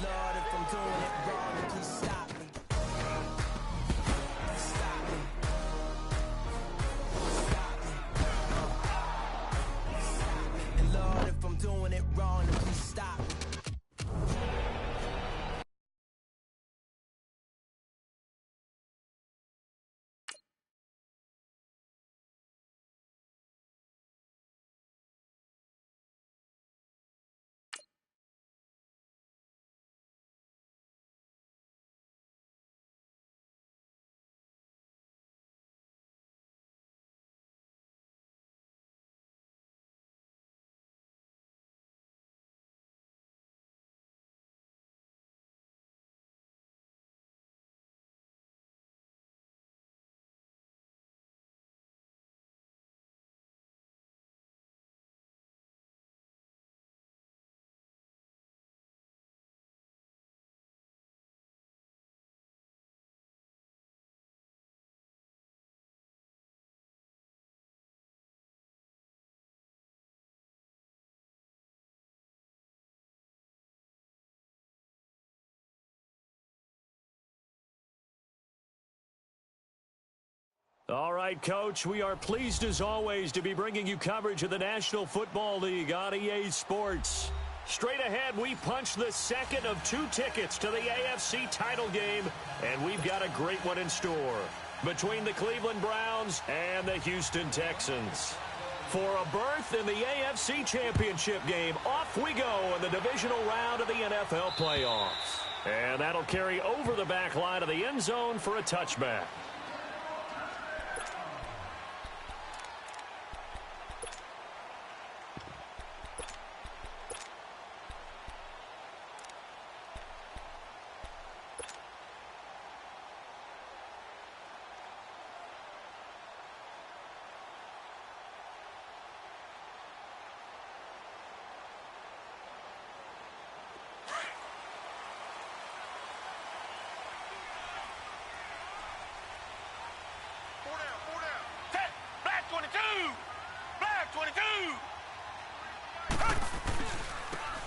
Lord, if I'm doing it wrong, please stop me. Stop me. Stop me. And Lord, if I'm doing it wrong, please stop me. All right, Coach, we are pleased as always to be bringing you coverage of the National Football League on EA Sports. Straight ahead, we punch the second of 2 tickets to the AFC title game, and we've got a great one in store between the Cleveland Browns and the Houston Texans. For a berth in the AFC Championship game, off we go in the divisional round of the NFL playoffs. And that'll carry over the back line of the end zone for a touchback.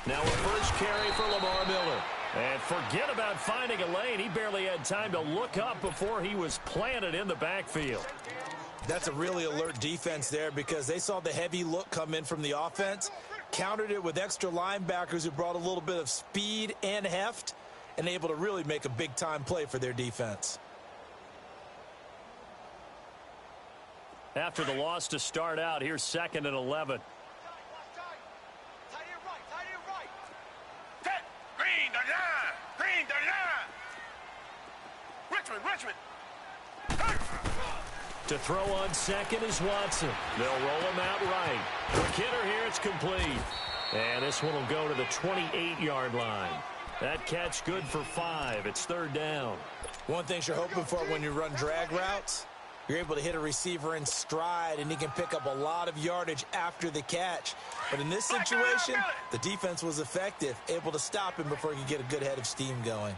Now a first carry for Lamar Miller. And forget about finding a lane. He barely had time to look up before he was planted in the backfield. That's a really alert defense there because they saw the heavy look come in from the offense, countered it with extra linebackers who brought a little bit of speed and heft, and able to really make a big-time play for their defense. After the loss to start out, here's 2nd and 11. To throw on second is Watson. They'll roll him out right. Quick hitter here, it's complete. And this one will go to the 28-yard line. That catch good for 5. It's 3rd down. One thing you're hoping for when you run drag routes, you're able to hit a receiver in stride, and he can pick up a lot of yardage after the catch. But in this situation, the defense was effective, able to stop him before he could get a good head of steam going.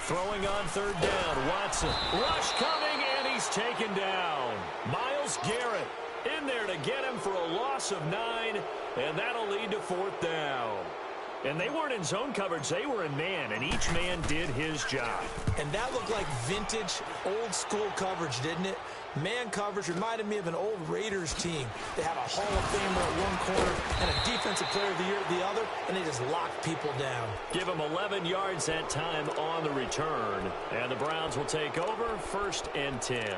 Throwing on 3rd down, Watson. Rush coming, and he's taken down. Myles Garrett in there to get him for a loss of 9, and that'll lead to 4th down. And they weren't in zone coverage. They were in man, and each man did his job. And that looked like vintage, old-school coverage, didn't it? Man coverage reminded me of an old Raiders team. They had a Hall of Famer at one corner and a Defensive Player of the Year at the other, and they just locked people down. Give them 11 yards that time on the return. And the Browns will take over 1st and 10.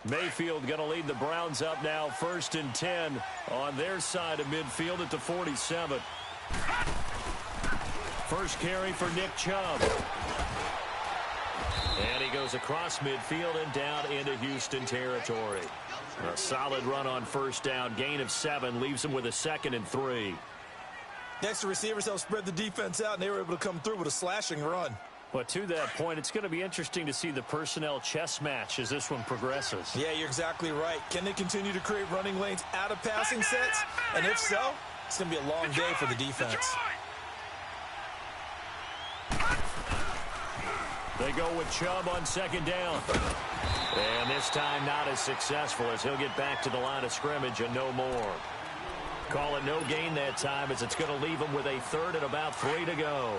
Mayfield going to lead the Browns up now 1st and 10 on their side of midfield at the 47. First carry for Nick Chubb. And he goes goes across midfield and down into Houston territory. A solid run on first down. Gain of 7 leaves him with a 2nd and 3. Next, the receivers helped spread the defense out, and they were able to come through with a slashing run. But to that point, it's going to be interesting to see the personnel chess match as this one progresses. Yeah, you're exactly right. Can they continue to create running lanes out of passing sets? And if so, it's going to be a long day for the defense. They go with Chubb on 2nd down. And this time not as successful as he'll get back to the line of scrimmage and no more. Call it no gain that time as it's going to leave him with a 3rd and about 3 to go.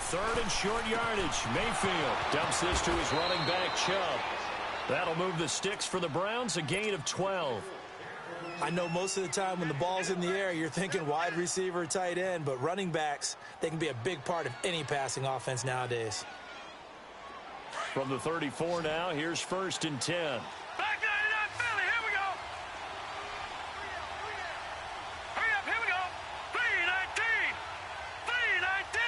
Third and short yardage. Mayfield dumps this to his running back, Chubb. That'll move the sticks for the Browns, a gain of 12. I know most of the time when the ball's in the air, you're thinking wide receiver, tight end, but running backs, they can be a big part of any passing offense nowadays. From the 34 now, here's 1st and 10. Back 99 Philly, here we go. Hurry up, here we go. 319. 319.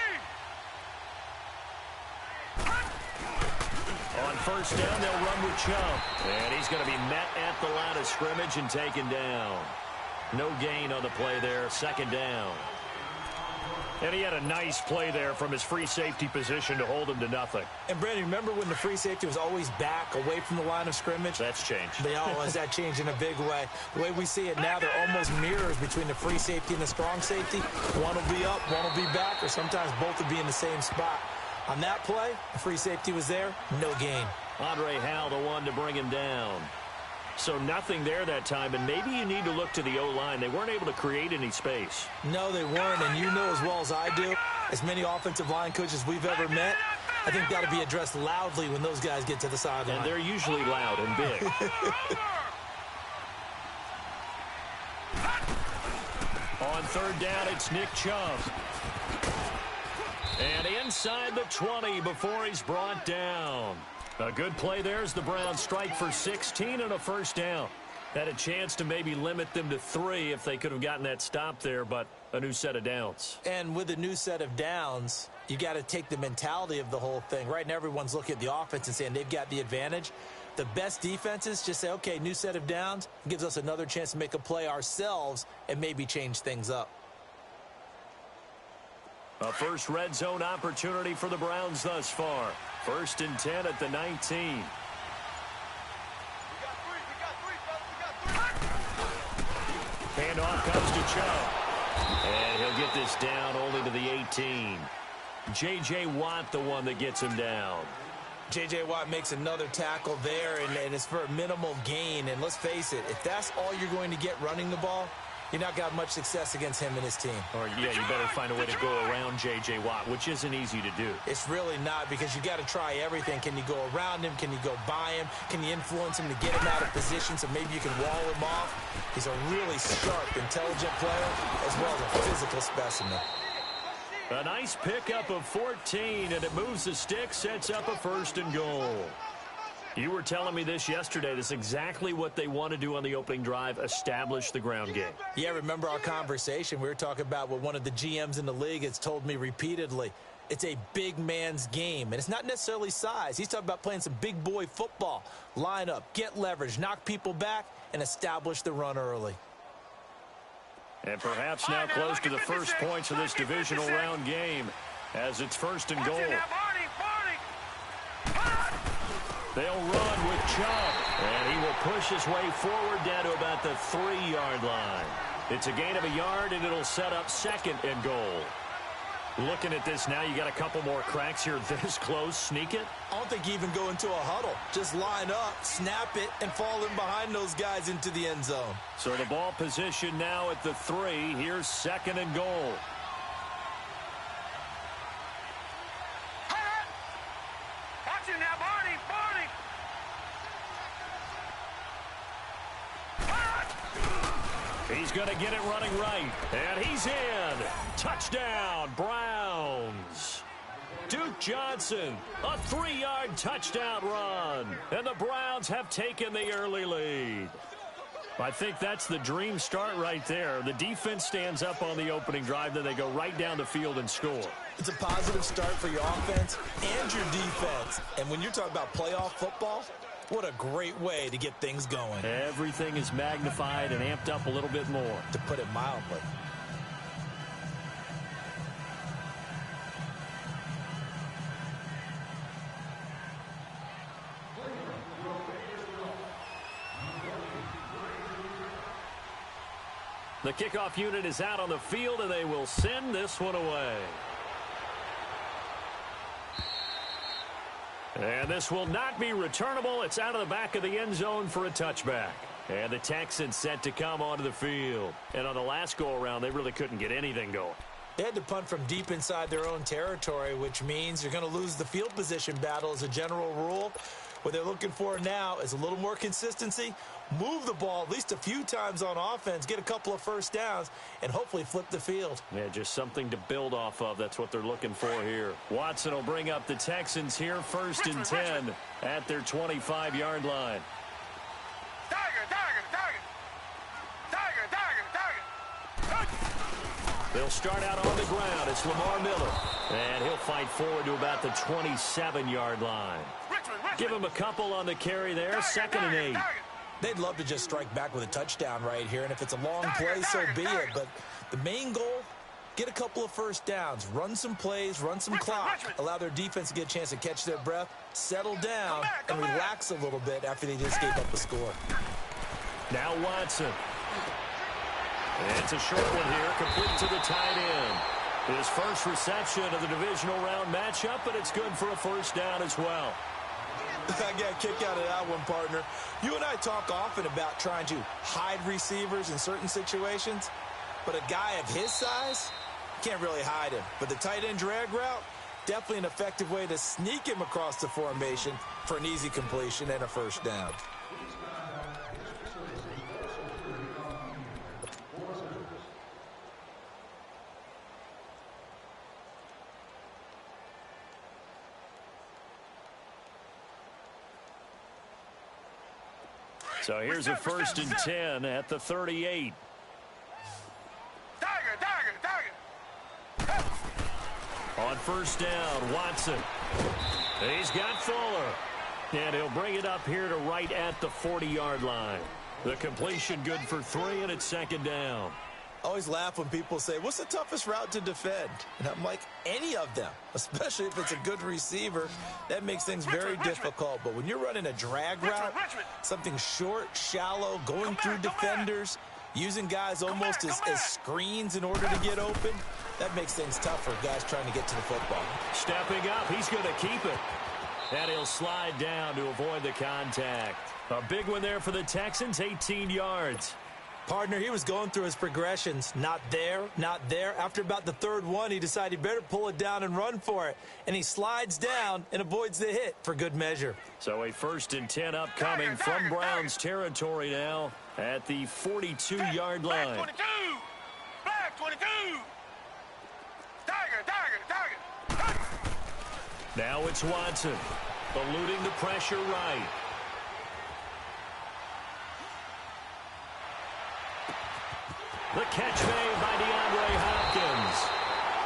On first down, they'll run with Chubb. And he's going to be met at the line of scrimmage and taken down. No gain on the play there, 2nd down. And he had a nice play there from his free safety position to hold him to nothing. And, Brandon, remember when the free safety was always back, away from the line of scrimmage? That's changed. They always that changed in a big way. The way we see it now, they're almost mirrors between the free safety and the strong safety. One will be up, one will be back, or sometimes both will be in the same spot. On that play, the free safety was there, no gain. Andre Howell, the one to bring him down. So nothing there that time, and maybe you need to look to the O-line. They weren't able to create any space. No, they weren't, and you know as well as I do, as many offensive line coaches we've ever met, I think that'll be addressed loudly when those guys get to the sideline. And they're usually loud and big. On 3rd down, it's Nick Chubb. And inside the 20 before he's brought down. A good play there as the Browns strike for 16 and a 1st down. Had a chance to maybe limit them to 3 if they could have gotten that stop there, but a new set of downs. And with a new set of downs, you got to take the mentality of the whole thing. Right now, everyone's looking at the offense and saying they've got the advantage. The best defenses just say, okay, new set of downs, gives us another chance to make a play ourselves and maybe change things up. A first red zone opportunity for the Browns thus far. 1st and 10 at the 19. Handoff comes to Chubb. And he'll get this down only to the 18. J.J. Watt, the one that gets him down. J.J. Watt makes another tackle there, and it's for a minimal gain. And let's face it, if that's all you're going to get running the ball, you're not got much success against him and his team. Or, yeah, you better find a way to go around J.J. Watt, which isn't easy to do. It's really not, because you got to try everything. Can you go around him? Can you go by him? Can you influence him to get him out of position so maybe you can wall him off? He's a really sharp, intelligent player as well as a physical specimen. A nice pickup of 14, and it moves the stick, sets up a 1st and goal. You were telling me this yesterday. This is exactly what they want to do on the opening drive, establish the ground game. Yeah, remember our conversation? We were talking about what one of the GMs in the league has told me repeatedly. It's a big man's game, and it's not necessarily size. He's talking about playing some big boy football. Line up, get leverage, knock people back, and establish the run early. And perhaps now close to the first points of this divisional round game as it's 1st and goal. They'll run with Chubb, and he will push his way forward down to about the 3-yard line. It's a gain of a yard, and it'll set up 2nd and goal. Looking at this now, you got a couple more cracks here this close. Sneak it? I don't think you even go into a huddle. Just line up, snap it, and fall in behind those guys into the end zone. So the ball position now at the 3. Here's 2nd and goal. Watch him now, Barney. He's going to get it running right. And he's in. Touchdown, Browns. Duke Johnson, a 3-yard touchdown run. And the Browns have taken the early lead. I think that's the dream start right there. The defense stands up on the opening drive, then they go right down the field and score. It's a positive start for your offense and your defense. And when you're talking about playoff football, what a great way to get things going. Everything is magnified and amped up a little bit more. To put it mildly. The kickoff unit is out on the field, and they will send this one away. And this will not be returnable. It's out of the back of the end zone for a touchback. And the Texans set to come onto the field. And on the last go-around, they really couldn't get anything going. They had to punt from deep inside their own territory, which means you're going to lose the field position battle as a general rule. What they're looking for now is a little more consistency, move the ball at least a few times on offense, get a couple of first downs, and hopefully flip the field. Yeah, just something to build off of. That's what they're looking for here. Watson will bring up the Texans here, 1st and 10 at their 25-yard line. They'll start out on the ground. It's Lamar Miller. And he'll fight forward to about the 27-yard line. Give him a couple on the carry there. 2nd and 8. They'd love to just strike back with a touchdown right here. And if it's a long play, so be it. But the main goal, get a couple of first downs. Run some plays, run some clock. Allow their defense to get a chance to catch their breath, settle down, and relax a little bit after they just gave up a score. Now Watson. It's a short one here, complete to the tight end. His first reception of the divisional round matchup, but it's good for a first down as well. I got a kick out of that one, partner. You and I talk often about trying to hide receivers in certain situations, but a guy of his size, can't really hide him. But the tight end drag route, definitely an effective way to sneak him across the formation for an easy completion and a first down. So here's a 1st and 10 at the 38. On 1st down, Watson. He's got Fuller. And he'll bring it up here to right at the 40-yard line. The completion good for 3, and it's 2nd down. I always laugh when people say, what's the toughest route to defend? And I'm like, any of them, especially if it's a good receiver. That makes things very difficult. But when you're running a drag route, something short, shallow, going through defenders, using guys almost as screens in order to get open, that makes things tough for guys trying to get to the football. Stepping up, he's going to keep it. And he'll slide down to avoid the contact. A big one there for the Texans, 18 yards. Partner, he was going through his progressions. Not there, not there. After about the 3rd one, he decided he better pull it down and run for it. And he slides down and avoids the hit for good measure. So a 1st and 10 upcoming from Browns territory now at the 42-yard line. 22! Black 22! Tiger! Now it's Watson, eluding the pressure right. The catch made by DeAndre Hopkins.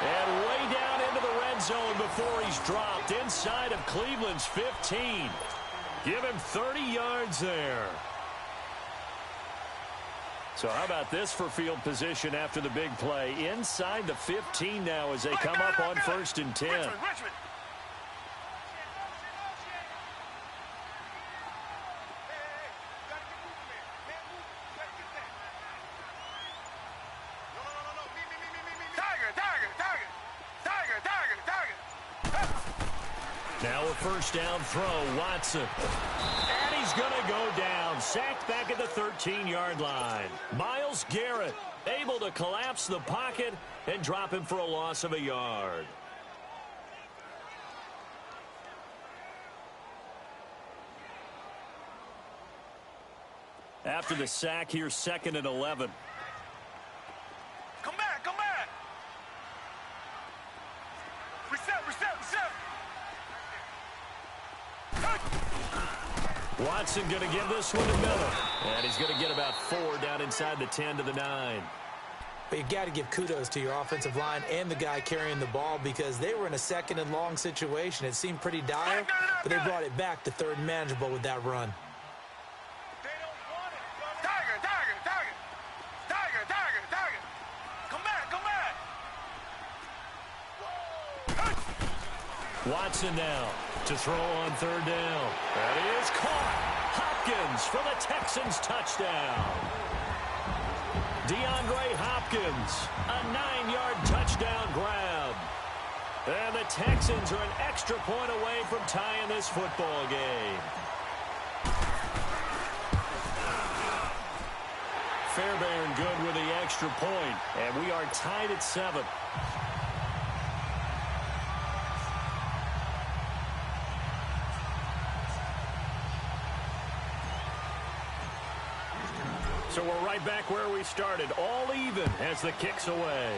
And way down into the red zone before he's dropped inside of Cleveland's 15. Give him 30 yards there. So how about this for field position after the big play? Inside the 15 now as they come up on 1st and 10. Richmond. Now a 1st down throw, Watson. And he's going to go down. Sacked back at the 13-yard line. Myles Garrett able to collapse the pocket and drop him for a loss of a yard. After the sack, here's 2nd and 11. Come back. Reset. Watson going to give this one to Miller. And he's going to get about 4 down inside the 10 to the 9. But you got to give kudos to your offensive line and the guy carrying the ball because they were in a second and long situation. It seemed pretty dire, but they brought it back to third and manageable with that run. Watson now to throw on third down. And he is caught. Hopkins for the Texans touchdown. DeAndre Hopkins, a 9-yard touchdown grab. And the Texans are an extra point away from tying this football game. Fairbairn good with the extra point, and we are tied at 7. So we're right back where we started, all even as the kick's away.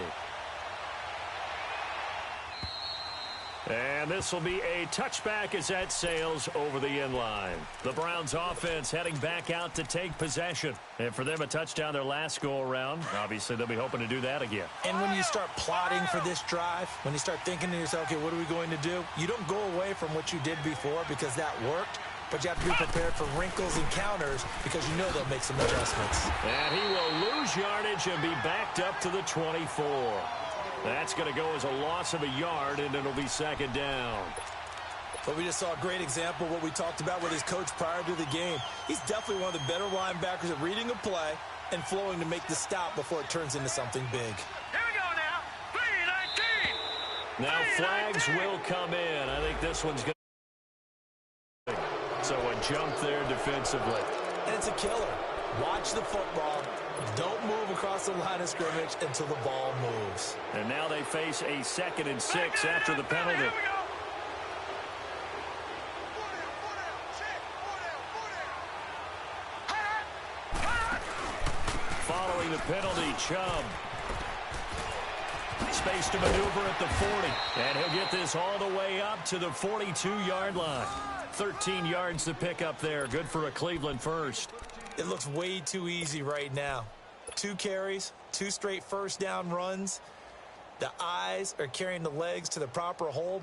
And this will be a touchback as that sails over the inline. The Browns offense heading back out to take possession. And for them, a touchdown their last go-around. Obviously, they'll be hoping to do that again. And when you start plotting for this drive, when you start thinking to yourself, okay, what are we going to do? You don't go away from what you did before because that worked. But you have to be prepared for wrinkles and counters because you know they'll make some adjustments. And he will lose yardage and be backed up to the 24. That's going to go as a loss of a yard, and it'll be second down. But we just saw a great example of what we talked about with his coach prior to the game. He's definitely one of the better linebackers at reading a play and flowing to make the stop before it turns into something big. Here we go now. 3-19. Now flags will come in. I think this one's going to... So a jump there defensively. And it's a killer. Watch the football. Don't move across the line of scrimmage until the ball moves. And now they face a 2nd and 6 after the penalty. Here we go. Following the penalty, Chubb. Space to maneuver at the 40. And he'll get this all the way up to the 42-yard line. 13 yards to pick up there. Good for a Cleveland first. It looks way too easy right now. 2 carries, 2 straight first down runs. The eyes are carrying the legs to the proper hole.